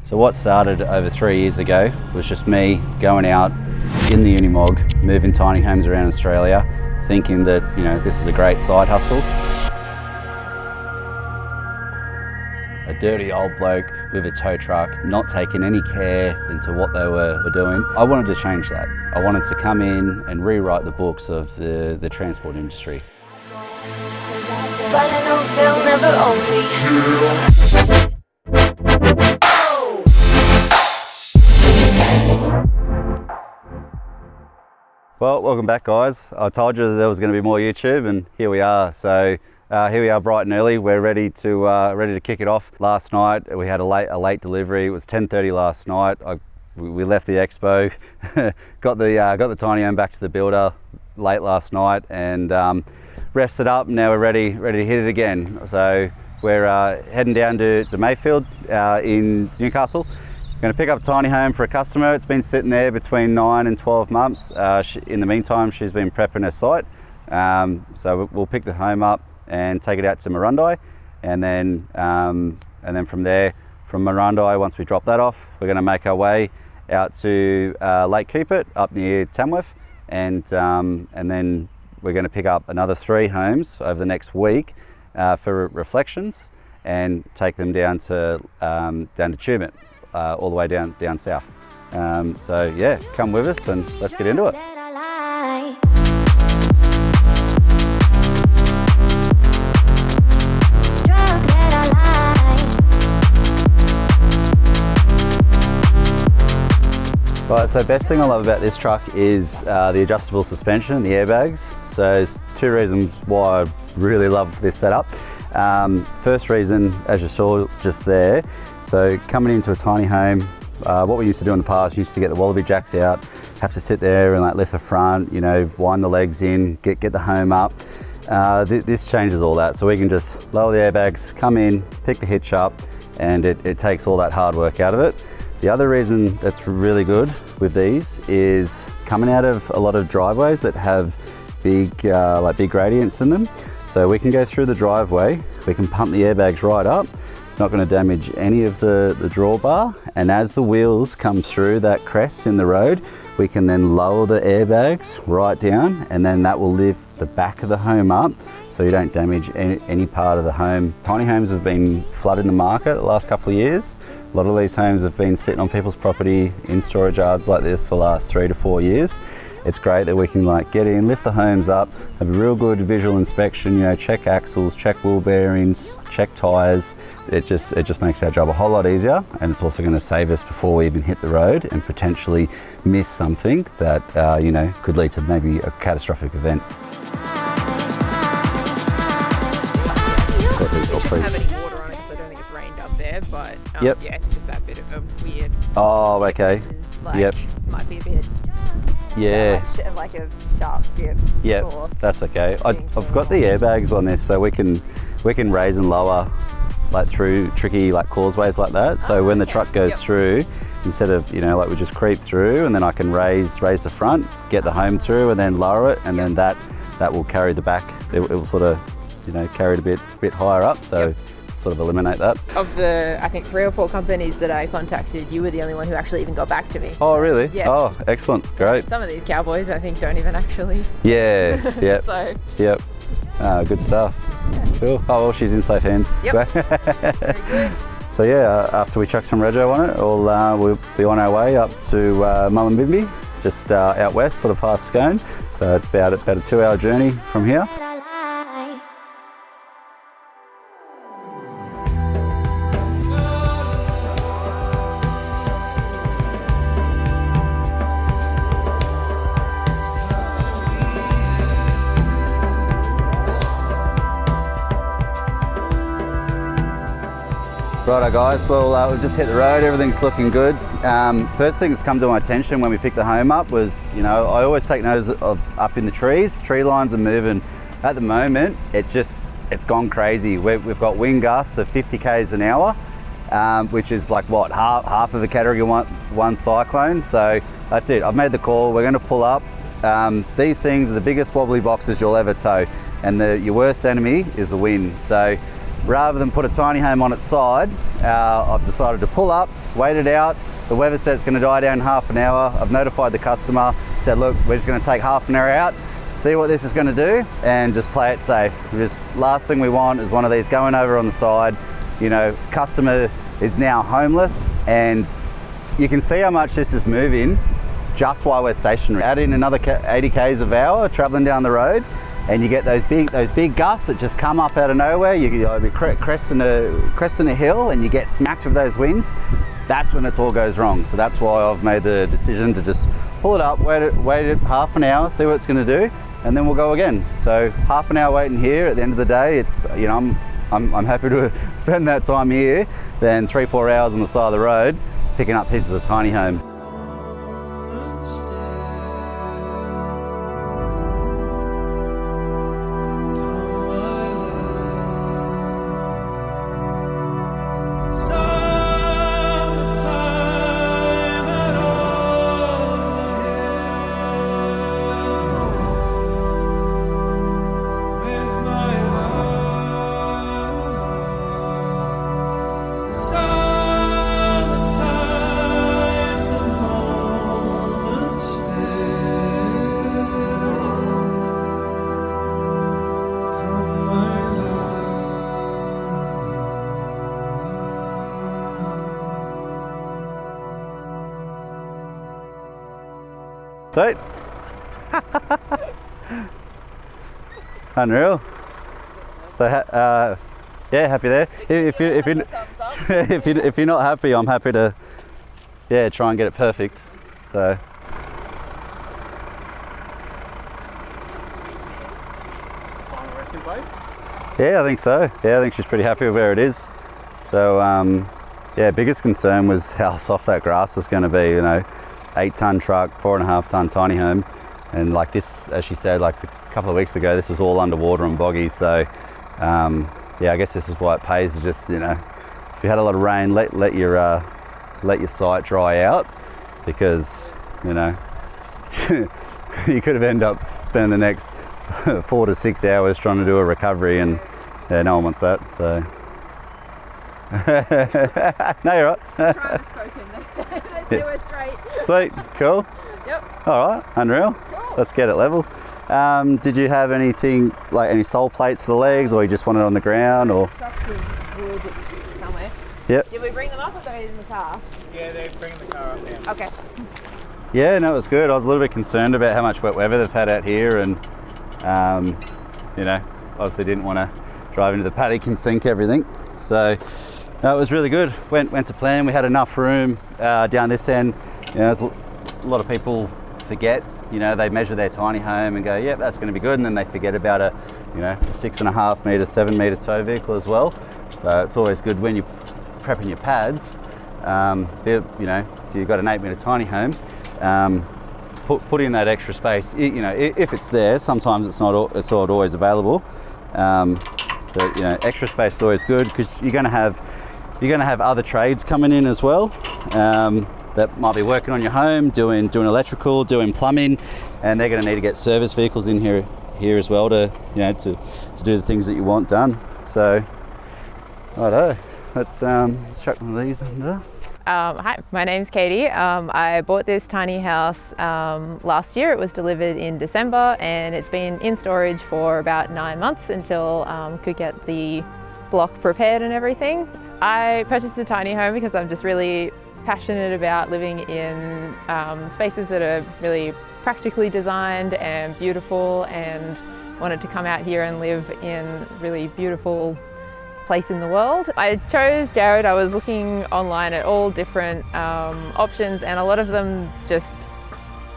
So what started over 3 years ago was just me going out in the Unimog, moving tiny homes around Australia, thinking that, this is a great side hustle. A dirty old bloke with a tow truck, not taking any care into what they were doing. I wanted to change that. I wanted to come in and rewrite the books of the transport industry. But I know they'll never own me. Well, welcome back, guys. I told you there was going to be more YouTube, and here we are. So here we are, bright and early. We're ready to kick it off. Last night we had a late delivery. It was 10:30 last night. We left the expo, got the tiny home back to the builder late last night, and rested up. Now we're ready to hit it again. So we're heading down to Mayfield in Newcastle. Going to pick up a tiny home for a customer. It's been sitting there between 9 and 12 months. In the meantime, she's been prepping her site. So we'll pick the home up and take it out to Murrurundi, and then from there, from Murrurundi, once we drop that off, we're going to make our way out to Lake Keepit up near Tamworth, and then we're going to pick up another 3 homes over the next week for reflections, and take them down to Tumut. All the way down south. So yeah, come with us and let's get into it. Right, so best thing I love about this truck is the adjustable suspension, the airbags. So there's 2 reasons why I really love this setup. First reason, as you saw just there, so coming into a tiny home, what we used to do in the past, used to get the wallaby jacks out, have to sit there and lift the front, wind the legs in, get the home up. This changes all that, so we can just lower the airbags, come in, pick the hitch up, and it takes all that hard work out of it. The other reason that's really good with these is coming out of a lot of driveways that have big gradients in them. So we can go through the driveway, we can pump the airbags right up. It's not going to damage any of the drawbar. And as the wheels come through that crest in the road, we can then lower the airbags right down, and then that will lift the back of the home up so you don't damage any part of the home. Tiny homes have been flooding the market the last couple of years. A lot of these homes have been sitting on people's property in storage yards like this for the last 3 to 4 years. It's great that we can get in, lift the homes up, have a real good visual inspection, check axles, check wheel bearings, check tyres. It just makes our job a whole lot easier, and it's also going to save us before we even hit the road and potentially miss something that could lead to maybe a catastrophic event. It doesn't have any water on it because I don't think it's rained up there, but yep. Yeah, it's just that bit of a weird. Oh, okay. Yep. Might be a bit. Yeah. Like a sharp dip. Yep, that's okay. I've got the airbags on this, so we can raise and lower through tricky causeways like that. So when the truck goes through, instead of we just creep through, and then I can raise the front, get the home through, and then lower it, and then that will carry the back. It will sort of carry it a bit higher up. So. Sort of eliminate that. Of the, I think 3 or 4 companies that I contacted, you were the only one who actually even got back to me. Oh, really? Yeah. Oh, excellent. Great. Some of these cowboys, I think, don't even actually. Yeah. Yep. So. Yep. Good stuff. Yeah. Cool. Oh, well, she's in safe hands. Yep. Very good. So yeah, after we chuck some rego on it, we'll be on our way up to Murrurundi, just out west, sort of past Scone. So it's about a 2-hour journey from here. Righto guys, well we've just hit the road, everything's looking good. First thing that's come to my attention when we picked the home up was, I always take notice of up in the trees. Tree lines are moving. At the moment, it's gone crazy. We've got wind gusts of 50 k's an hour, which is half of a category 1 cyclone. So that's it, I've made the call, we're gonna pull up. These things are the biggest wobbly boxes you'll ever tow, and your worst enemy is the wind. So rather than put a tiny home on its side, I've decided to pull up, wait it out. The weather said it's going to die down in half an hour. I've notified the customer, said, look, we're just going to take half an hour out, see what this is going to do, and just play it safe. Just last thing we want is one of these going over on the side. You know, customer is now homeless, and you can see how much this is moving just while we're stationary. Add in another 80 k's of hour traveling down the road, and you get those big gusts that just come up out of nowhere. You'll be cresting a hill, and you get smacked with those winds. That's when it all goes wrong. So that's why I've made the decision to just pull it up, wait it half an hour, see what it's going to do, and then we'll go again. So half an hour waiting here. At the end of the day, it's, you know, I'm happy to spend that time here than 3-4 hours on the side of the road picking up pieces of tiny home. Sweet. Unreal. So yeah, happy there. If you're not happy, I'm happy to try and get it perfect. So. Yeah, I think so. Yeah, I think she's pretty happy with where it is. So yeah, biggest concern was how soft that grass was going to be. You know, 8-ton truck, 4.5-ton tiny home, and like this, as she said, like a couple of weeks ago, this was all underwater and boggy. So yeah, I guess this is why it pays to just, you know, if you had a lot of rain, let your site dry out, because, you know, you could have ended up spending the next 4 to 6 hours trying to do a recovery, and yeah, no one wants that. So no, you're right. Driver spoken, they say we're straight. Sweet, cool. Yep. All right, unreal. Cool. Let's get it level. Did you have anything, like any sole plates for the legs, or you just want it on the ground, or? Trucks with wood somewhere. Yep. Did we bring them up, or are they in the car? Yeah, they're bringing the car up now. Okay. Yeah, no, it was good. I was a little bit concerned about how much wet weather they've had out here, and you know, obviously didn't want to drive into the paddock and sink everything. So no, it was really good. Went to plan. We had enough room down this end. You know, a lot of people forget. You know, they measure their tiny home and go, "Yep, that's going to be good," and then they forget about a, you know, 6.5 metre, 7 metre tow vehicle as well. So it's always good when you're prepping your pads. You know, if you've got an 8 metre tiny home, put in that extra space. You know, if it's there, sometimes it's not always available. But you know, extra space is always good, because you're going to have other trades coming in as well, that might be working on your home, doing electrical, doing plumbing, and they're going to need to get service vehicles in here as well to, you know, to do the things that you want done. So, righto, let's chuck one of these under. Hi, my name's Katie. I bought this tiny house last year. It was delivered in December, and it's been in storage for about 9 months until could get the block prepared and everything. I purchased a tiny home because I'm just really passionate about living in spaces that are really practically designed and beautiful, and wanted to come out here and live in really beautiful place in the world. I chose Jared. I was looking online at all different options, and a lot of them just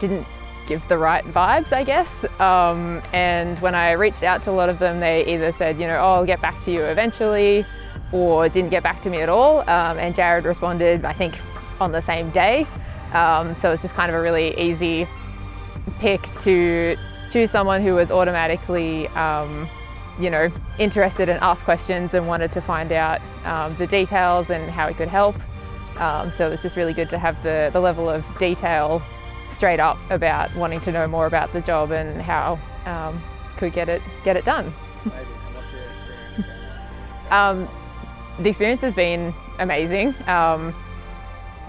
didn't give the right vibes, I guess. And when I reached out to a lot of them, they either said, you know, oh, I'll get back to you eventually, or didn't get back to me at all. And Jared responded, I think, on the same day. So it's just kind of a really easy pick to choose someone who was automatically you know, interested and asked questions and wanted to find out the details and how it could help. So it was just really good to have the level of detail straight up about wanting to know more about the job and how could get it done. Amazing. And what's your experience going on? The experience has been amazing.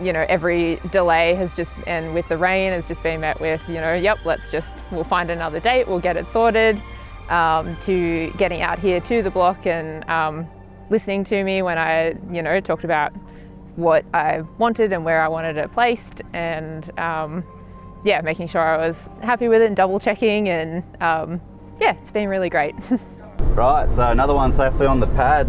You know, every delay has just, and with the rain, has just been met with, you know, yep, we'll find another date, we'll get it sorted, to getting out here to the block and listening to me when I, you know, talked about what I wanted and where I wanted it placed, and yeah, making sure I was happy with it and double checking, and yeah, it's been really great. Right, so another one safely on the pad.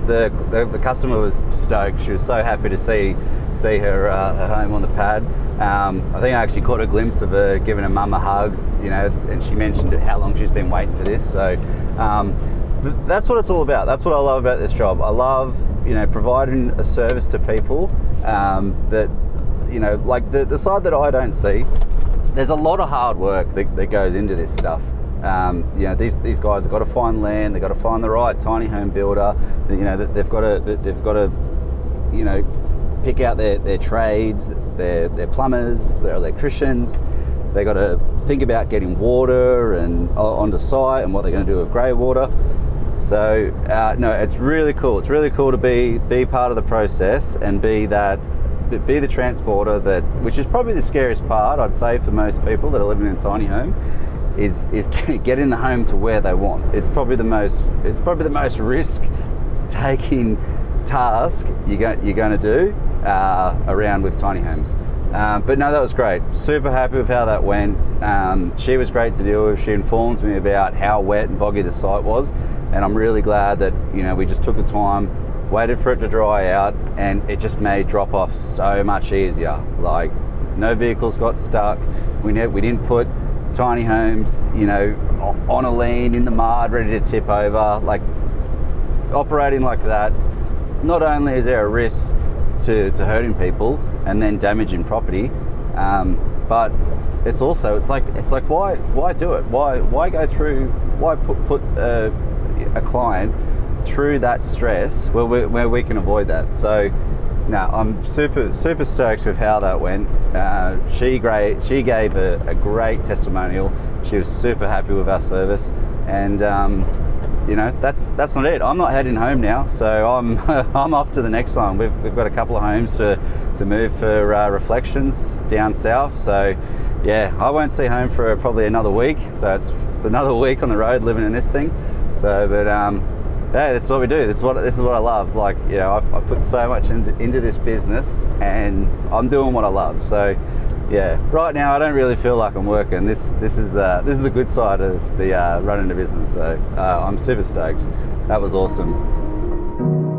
The customer was stoked. She was so happy to see her home on the pad. I think I actually caught a glimpse of her giving her mum a hug, you know, and she mentioned how long she's been waiting for this. So that's what it's all about. That's what I love about this job. I love, you know, providing a service to people that, you know, like the side that I don't see. There's a lot of hard work that goes into this stuff. You know, these guys have got to find land. They've got to find the right tiny home builder. You know, they've got to, you know, pick out their trades, their plumbers, their electricians. They've got to think about getting water and onto site and what they're going to do with grey water. So no, it's really cool. It's really cool to be part of the process and be the transporter which is probably the scariest part, I'd say, for most people that are living in a tiny home. Is getting the home to where they want. It's probably the most risk-taking task you're going to do around with tiny homes. But no, that was great. Super happy with how that went. She was great to deal with. She informed me about how wet and boggy the site was, and I'm really glad that, you know, we just took the time, waited for it to dry out, and it just made drop-off so much easier. Like, no vehicles got stuck. We didn't put tiny homes, you know, on a lean in the mud, ready to tip over. Like, operating like that, not only is there a risk to hurting people and then damaging property, but it's like why do it? Why go through? Why put a client through that stress where we can avoid that? So, no, I'm super stoked with how that went. She gave a great testimonial. She was super happy with our service, and you know, that's not it. I'm not heading home now, so I'm I'm off to the next one. We've got a couple of homes to move for reflections down south. So yeah, I won't see home for probably another week. So it's another week on the road living in this thing. So, but yeah, this is what we do. This is what I love. Like, you know, I've put so much into this business, and I'm doing what I love. So, yeah, right now I don't really feel like I'm working. This is the good side of the running the business. So I'm super stoked. That was awesome.